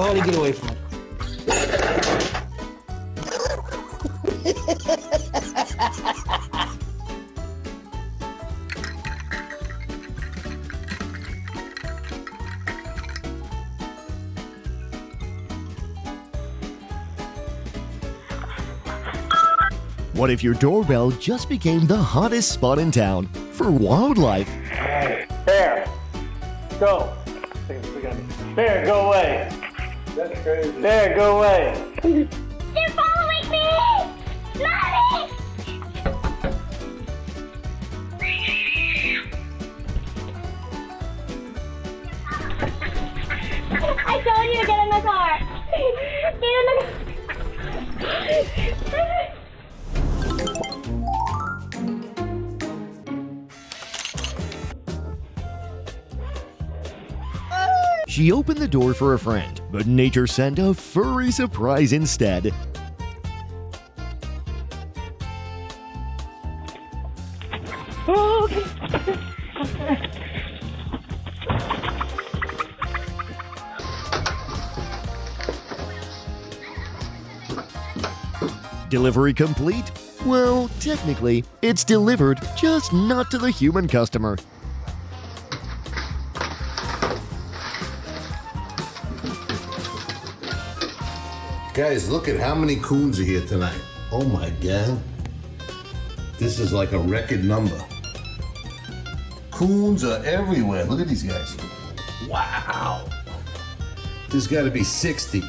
Barley, get away from him. What if your doorbell just became the hottest spot in town for wildlife? Bear, go. Bear, go away. That's crazy. Bear, go away. They're following me! Mommy! I told you to get in the car. Get in the car. She opened the door for a friend, but nature sent a furry surprise instead. Delivery complete? Well, technically, it's delivered, just not to the human customer. Guys, look at how many coons are here tonight. Oh my God. This is like a record number. Coons are everywhere. Look at these guys. Wow. There's got to be 60.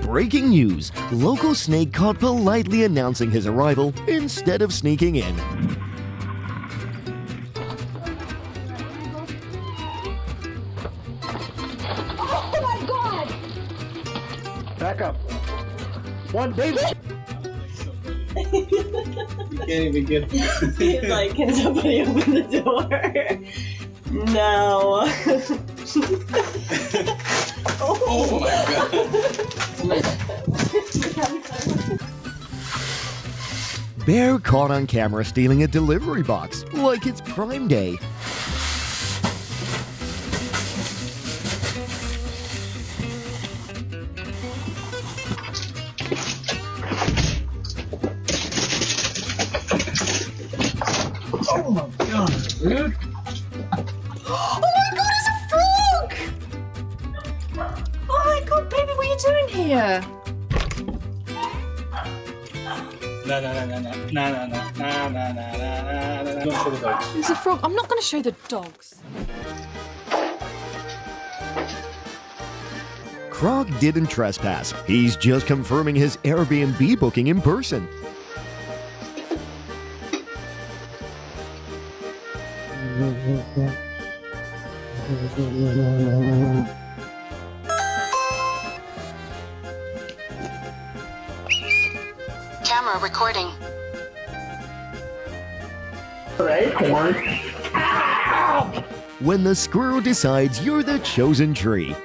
Breaking news! Local snake caught politely announcing his arrival instead of sneaking in. Oh my God! Back up. One, baby. You can't even get. He's like, can somebody open the door? No. Oh my God. Bear caught on camera stealing a delivery box, like it's Prime Day. Oh my God, dude. Oh my God, it's a frog! Oh my God, baby, what are you doing here? No. Don't show the dogs. It's a frog. I'm not going to show the dogs. Krog didn't trespass. He's just confirming his Airbnb booking in person. Camera recording. Right, come on. When the squirrel decides you're the chosen tree.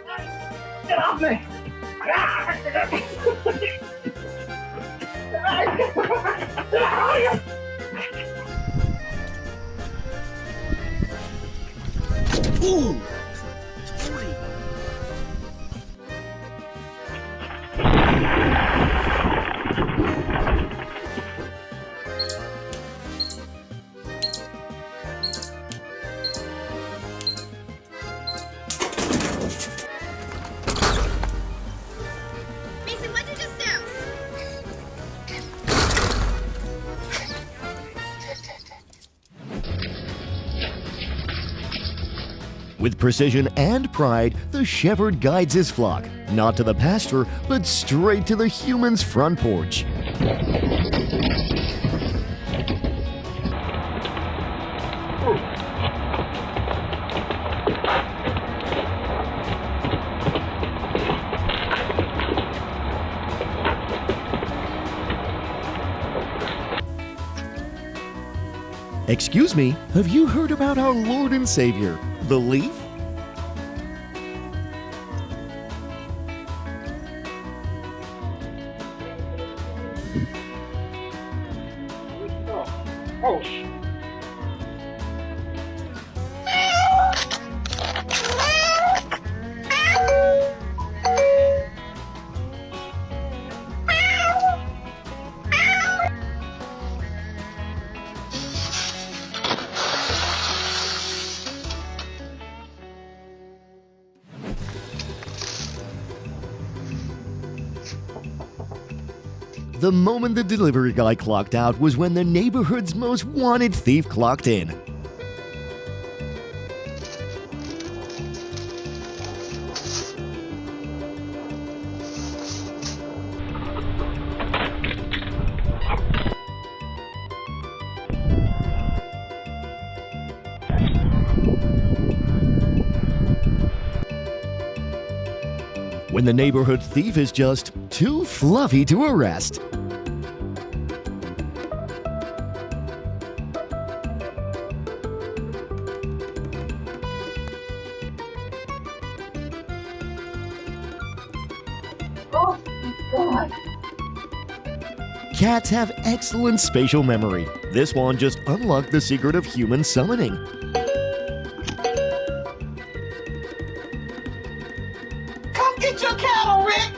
Get off me. Ooh. Mason, what did you just do? With precision and pride, the shepherd guides his flock, not to the pasture, but straight to the human's front porch. Excuse me, have you heard about our Lord and Savior, the leaf? Oh, The moment the delivery guy clocked out was when the neighborhood's most wanted thief clocked in. When the neighborhood thief is just too fluffy to arrest. Oh, God. Cats have excellent spatial memory. This one just unlocked the secret of human summoning. come get your cattle, Rick!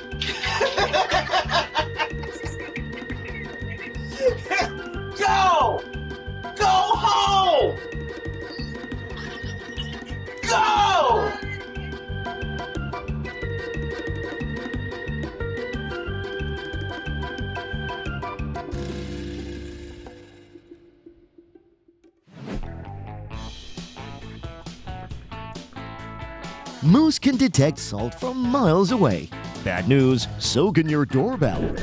Go! Go home! Go! Moose can detect salt from miles away. Bad news, so can your doorbell.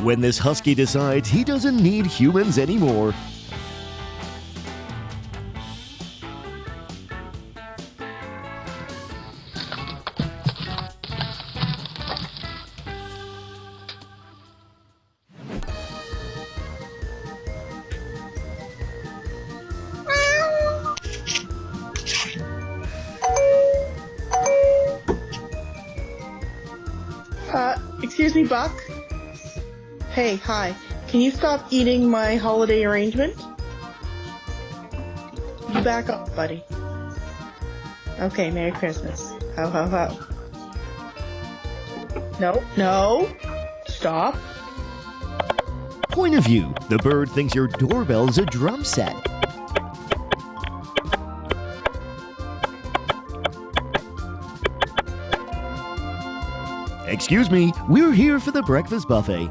When this husky decides he doesn't need humans anymore. Excuse me, Buck? Hey, hi. Can you stop eating my holiday arrangement? You back up, buddy. Okay, Merry Christmas. Ho, ho, ho. No, no. Stop. Point of view, the bird thinks your doorbell's a drum set. Excuse me, we're here for the breakfast buffet.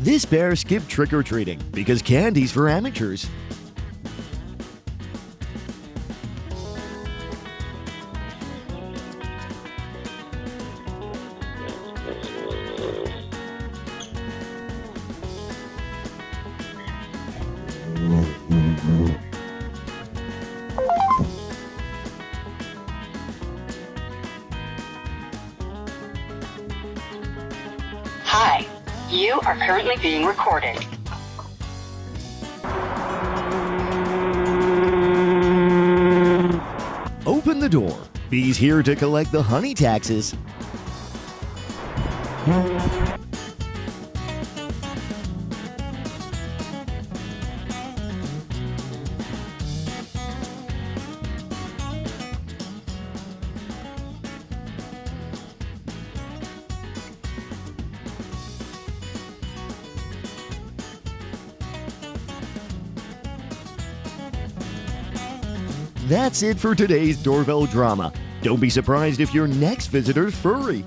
This bear skipped trick-or-treating because candy's for amateurs. Hi, you are currently being recorded. Open the door. Bee's here to collect the honey taxes. That's it for today's doorbell drama. Don't be surprised if your next visitor's furry.